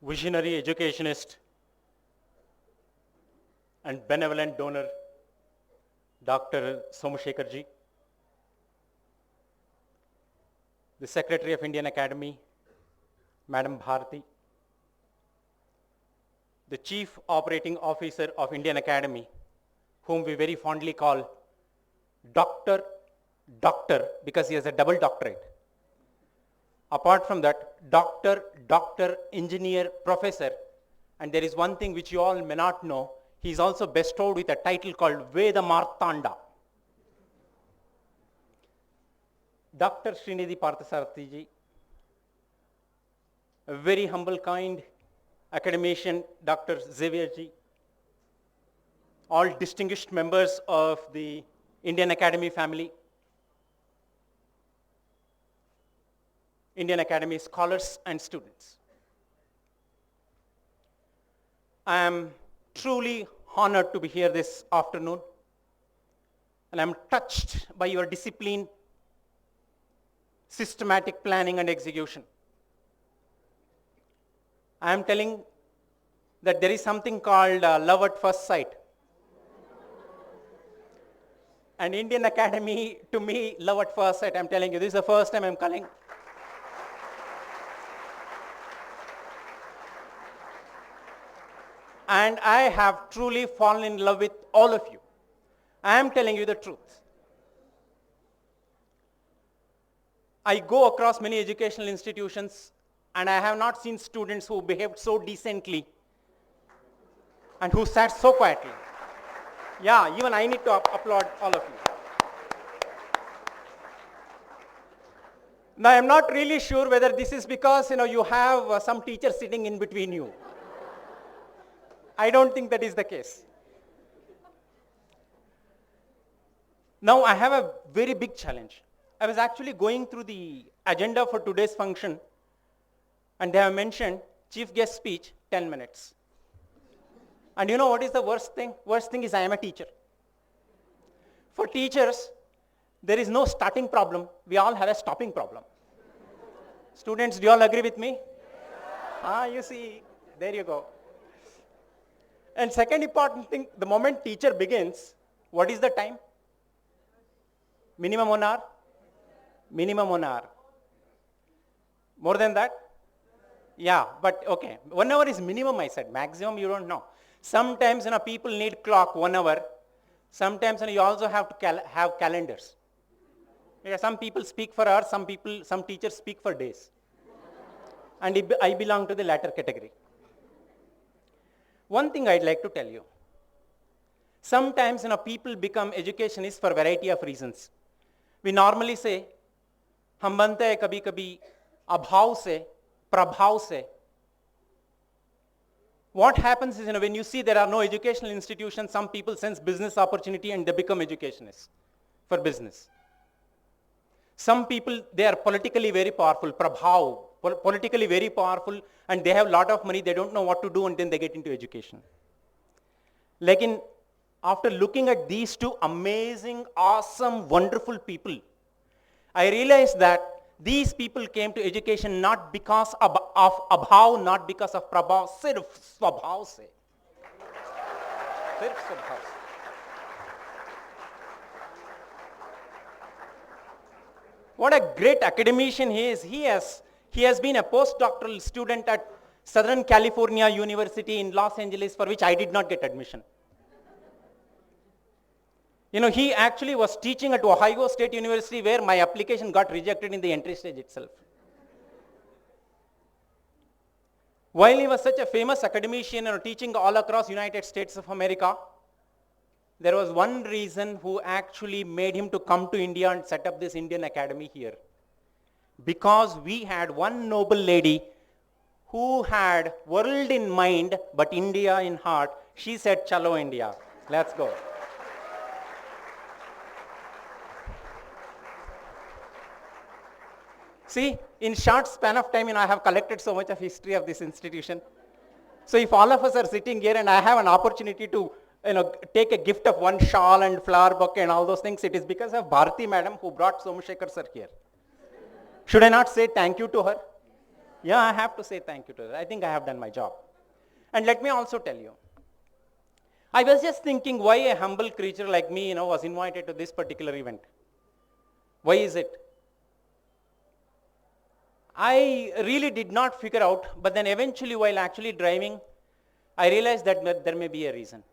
visionary educationist and benevolent donor, Dr. Somashekar ji, the Secretary of Indian Academy, Madam Bharati, the Chief Operating Officer of Indian Academy, whom we very fondly call Doctor, because he has a double doctorate. Apart from that, doctor, engineer, professor, and there is one thing which you all may not know, he is also bestowed with a title called Veda Martanda. Dr. Srinidhi Parthasarathy ji, a very humble, kind academician, Dr. Xavier ji, all distinguished members of the Indian Academy family, Indian Academy scholars and students. I am truly honored to be here this afternoon, and I am touched by your discipline, systematic planning and execution. I am telling that there is something called love at first sight. And Indian Academy, to me, love at first sight. I'm telling you, this is the first time I'm calling. And I have truly fallen in love with all of you. I am telling you the truth. I go across many educational institutions, and I have not seen students who behaved so decently and who sat so quietly. Yeah, even I need to applaud all of you. Now, I'm not really sure whether this is because you have some teacher sitting in between you. I don't think that is the case. Now, I have a very big challenge. I was actually going through the agenda for today's function, and they have mentioned chief guest speech, 10 minutes. And you know what is the worst thing? Worst thing is I am a teacher. For teachers, there is no starting problem. We all have a stopping problem. Students, do you all agree with me? You see, there you go. And second important thing, the moment teacher begins, what is the time? Minimum 1 hour? Minimum 1 hour. More than that? Yeah, but okay. 1 hour is minimum, I said. Maximum, you don't know. Sometimes, people need clock 1 hour. Sometimes, you also have to have calendars. Yeah, some people speak for hours, some teachers speak for days. And I belong to the latter category. One thing I'd like to tell you. Sometimes, people become educationists for a variety of reasons. We normally say, हम बनते हैं कभी कभी अभाव से, प्रभाव से. What happens is, when you see there are no educational institutions, some people sense business opportunity and they become educationists for business. Some people, they are politically very powerful, prabhav, politically very powerful, and they have a lot of money, they don't know what to do, and then they get into education. Lekin, after looking at these two amazing, awesome, wonderful people, I realized that these people came to education not because of abhav, not because of prabhav, sirf swabhav se. Sirf swabhav se. What a great academician he is. He has been a postdoctoral student at Southern California University in Los Angeles, for which I did not get admission. He actually was teaching at Ohio State University, where my application got rejected in the entry stage itself. While he was such a famous academician teaching all across United States of America, there was one reason who actually made him to come to India and set up this Indian Academy here. Because we had one noble lady who had world in mind, but India in heart. She said, "Chalo India, let's go." See, in short span of time, I have collected so much of history of this institution. So if all of us are sitting here and I have an opportunity to take a gift of one shawl and flower bouquet and all those things, it is because of Bharati madam who brought Somashekar sir here. Should I not say thank you to her? Yeah, I have to say thank you to that. I think I have done my job. And let me also tell you, I was just thinking why a humble creature like me, was invited to this particular event. Why is it? I really did not figure out, but then eventually while actually driving, I realized that there may be a reason.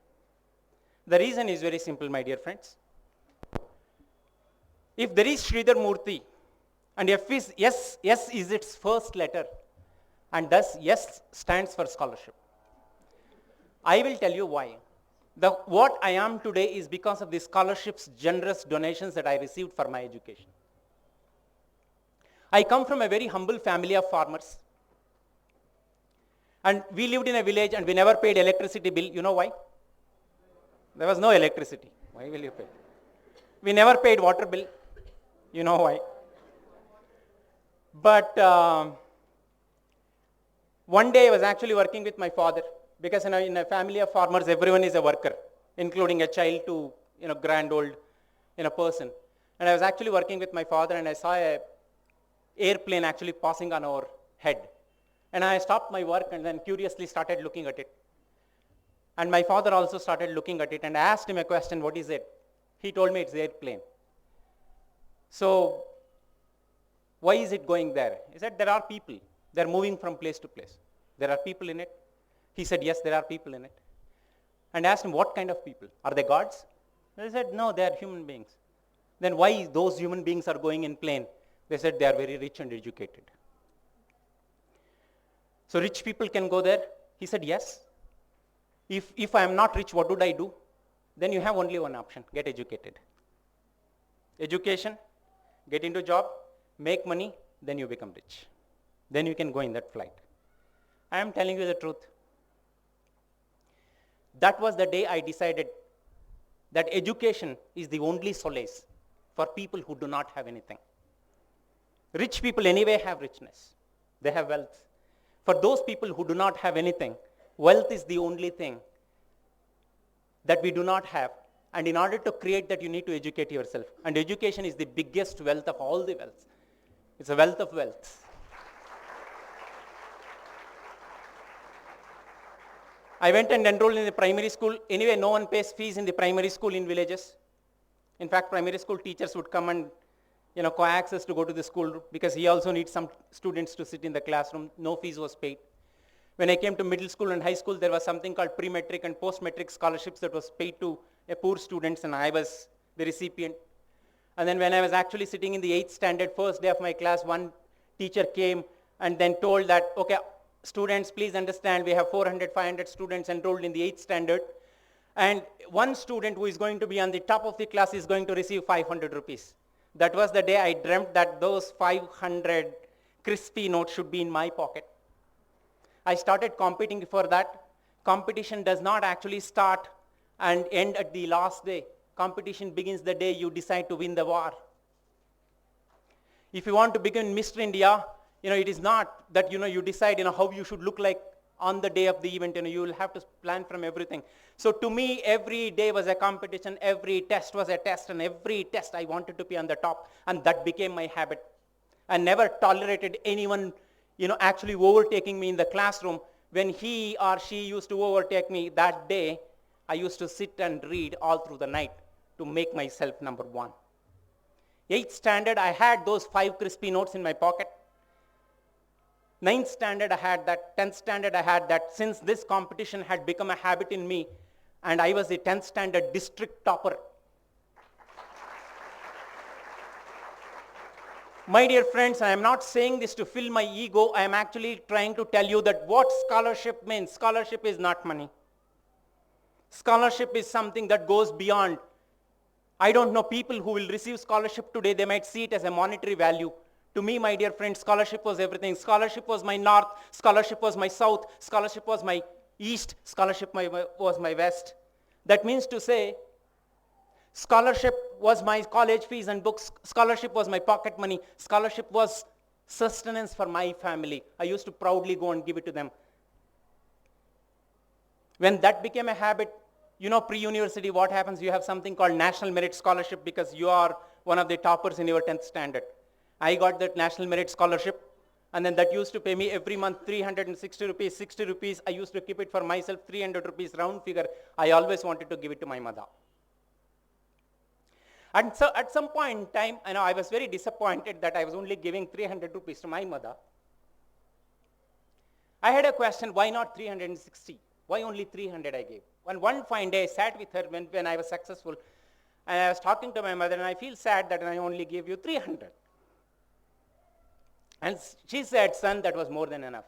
The reason is very simple, my dear friends. If there is Sridhar Murthy, and if yes is its first letter, and thus yes stands for scholarship, I will tell you why. What I am today is because of the scholarship's generous donations that I received for my education. I come from a very humble family of farmers. And we lived in a village and we never paid electricity bill. You know why? There was no electricity. Why will you pay? We never paid water bill. You know why? But one day I was actually working with my father, because in a family of farmers, everyone is a worker, including a child to grand old person. And I was actually working with my father, and I saw a airplane actually passing on our head. And I stopped my work and then curiously started looking at it. And my father also started looking at it, and I asked him a question, what is it? He told me it's the airplane. So, why is it going there? He said, there are people. They're moving from place to place. There are people in it. He said, yes, there are people in it. And I asked him, what kind of people? Are they gods? They said, no, they are human beings. Then why those human beings are going in plane? They said, they are very rich and educated. So rich people can go there? He said, yes. If I am not rich, what would I do? Then you have only one option, get educated. Education, get into job, make money, then you become rich. Then you can go in that flight. I am telling you the truth. That was the day I decided that education is the only solace for people who do not have anything. Rich people anyway have richness. They have wealth. For those people who do not have anything, wealth is the only thing that we do not have. And in order to create that, you need to educate yourself. And education is the biggest wealth of all the wealth. It's a wealth of wealth. I went and enrolled in the primary school. Anyway, no one pays fees in the primary school in villages. In fact, primary school teachers would come and coax us to go to the school because he also needs some students to sit in the classroom. No fees was paid. When I came to middle school and high school, there was something called pre-metric and post-metric scholarships that was paid to poor students, and I was the recipient. And then when I was actually sitting in the 8th standard, first day of my class, one teacher came and then told that, okay, students, please understand, we have 400, 500 students enrolled in the 8th standard, and one student who is going to be on the top of the class is going to receive 500 rupees. That was the day I dreamt that those 500 crispy notes should be in my pocket. I started competing for that. Competition does not actually start and end at the last day. Competition begins the day you decide to win the war. If you want to become Mr. India, it is not that, you decide, how you should look like on the day of the event. You will have to plan from everything. So to me, every day was a competition. Every test was a test. And every test I wanted to be on the top. And that became my habit. I never tolerated anyone, actually overtaking me in the classroom. When he or she used to overtake me that day, I used to sit and read all through the night to make myself number one. 8th standard, I had those 5 crispy notes in my pocket. 9th standard, I had that. 10th standard, I had that. Since this competition had become a habit in me, and I was the 10th standard district topper. My dear friends, I am not saying this to fill my ego. I am actually trying to tell you that what scholarship means. Scholarship is not money. Scholarship is something that goes beyond. I don't know, people who will receive scholarship today, they might see it as a monetary value. To me, my dear friends, scholarship was everything. Scholarship was my north. Scholarship was my south. Scholarship was my east. Scholarship was my west. That means to say, scholarship was my college fees and books. Scholarship was my pocket money. Scholarship was sustenance for my family. I used to proudly go and give it to them. When that became a habit, pre-university, what happens? You have something called National Merit Scholarship because you are one of the toppers in your 10th standard. I got that National Merit Scholarship. And then that used to pay me every month 360 rupees, 60 rupees. I used to keep it for myself, 300 rupees round figure. I always wanted to give it to my mother. And so at some point in time, I was very disappointed that I was only giving 300 rupees to my mother. I had a question, why not 360? Why only 300 I gave? One fine day I sat with her when I was successful, and I was talking to my mother, and I feel sad that I only gave you 300. And she said, son, that was more than enough.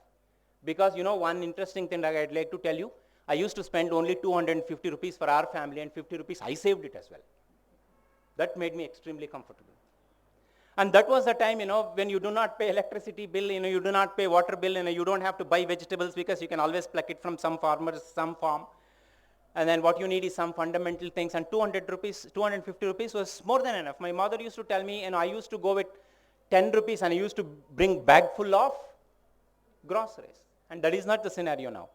Because one interesting thing that I'd like to tell you, I used to spend only 250 rupees for our family, and 50 rupees I saved it as well. That made me extremely comfortable. And that was the time, when you do not pay electricity bill, you do not pay water bill, you don't have to buy vegetables because you can always pluck it from some farmers, some farm. And then what you need is some fundamental things. And 250 rupees was more than enough. My mother used to tell me, I used to go with 10 rupees and I used to bring bag full of groceries. And that is not the scenario now.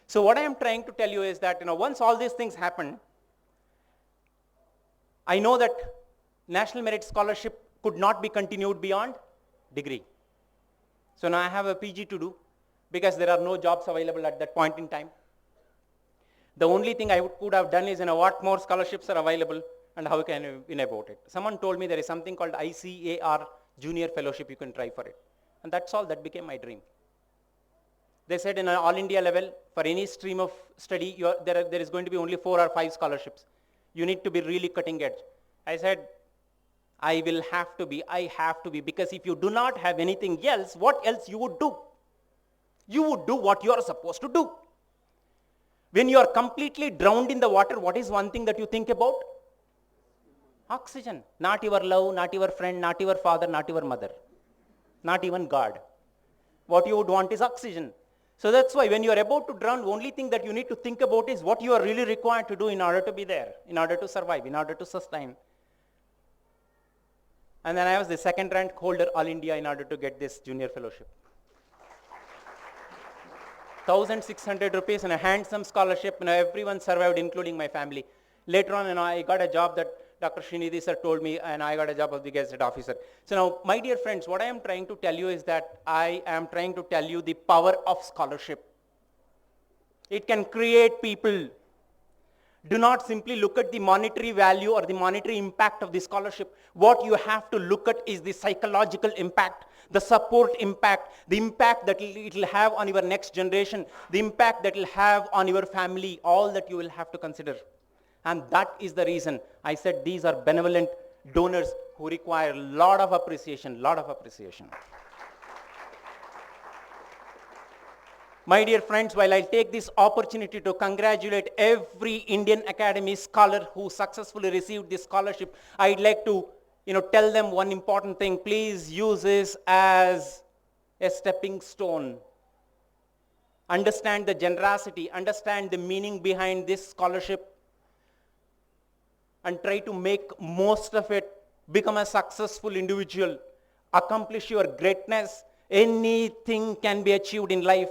So what I am trying to tell you is that, once all these things happen, I know that National Merit Scholarship could not be continued beyond degree. So now I have a PG to do because there are no jobs available at that point in time. The only thing I could have done is, what more scholarships are available and how can you win about it. Someone told me there is something called ICAR Junior Fellowship, you can try for it. And that's all, that became my dream. They said in an all India level, for any stream of study, there is going to be only 4 or 5 scholarships. You need to be really cutting edge. I said, I have to be, because if you do not have anything else, what else you would do? You would do what you are supposed to do. When you are completely drowned in the water, what is one thing that you think about? Oxygen. Not your love, not your friend, not your father, not your mother, not even God. What you would want is oxygen. So that's why when you are about to drown, the only thing that you need to think about is what you are really required to do in order to be there, in order to survive, in order to sustain. And then I was the second rank holder all India in order to get this junior fellowship. 1,600 rupees and a handsome scholarship, everyone survived, including my family. Later on, I got a job that Dr. Srinidhi sir told me, and I got a job of the Gazette officer. So now, my dear friends, what I am trying to tell you is that I am trying to tell you the power of scholarship. It can create people. Do not simply look at the monetary value or the monetary impact of the scholarship. What you have to look at is the psychological impact, the support impact, the impact that it will have on your next generation, the impact that it will have on your family, all that you will have to consider. And that is the reason I said these are benevolent donors who require a lot of appreciation, My dear friends, while I take this opportunity to congratulate every Indian Academy scholar who successfully received this scholarship, I'd like to tell them one important thing. Please use this as a stepping stone. Understand the generosity, understand the meaning behind this scholarship, and try to make most of it, become a successful individual, accomplish your greatness. Anything can be achieved in life.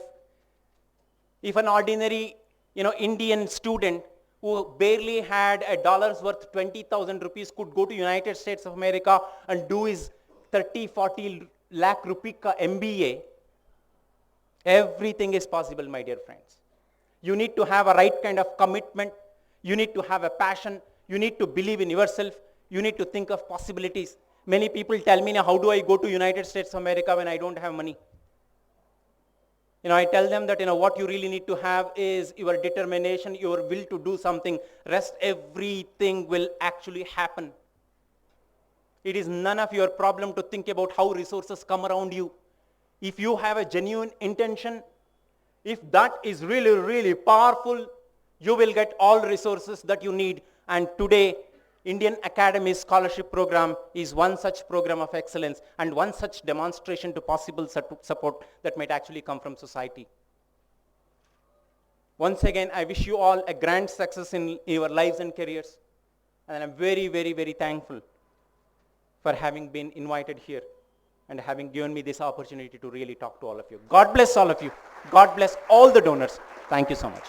If an ordinary, Indian student who barely had a dollar's worth, 20,000 rupees, could go to United States of America and do his 30, 40 lakh rupee ka MBA, everything is possible, my dear friends. You need to have a right kind of commitment. You need to have a passion. You need to believe in yourself. You need to think of possibilities. Many people tell me, how do I go to United States of America when I don't have money? I tell them that, what you really need to have is your determination, your will to do something. Rest, everything will actually happen. It is none of your problem to think about how resources come around you. If you have a genuine intention, if that is really, really powerful, you will get all resources that you need. And today, Indian Academy Scholarship Program is one such program of excellence and one such demonstration to possible support that might actually come from society. Once again, I wish you all a grand success in your lives and careers. And I'm very, very, very thankful for having been invited here and having given me this opportunity to really talk to all of you. God bless all of you. God bless all the donors. Thank you so much.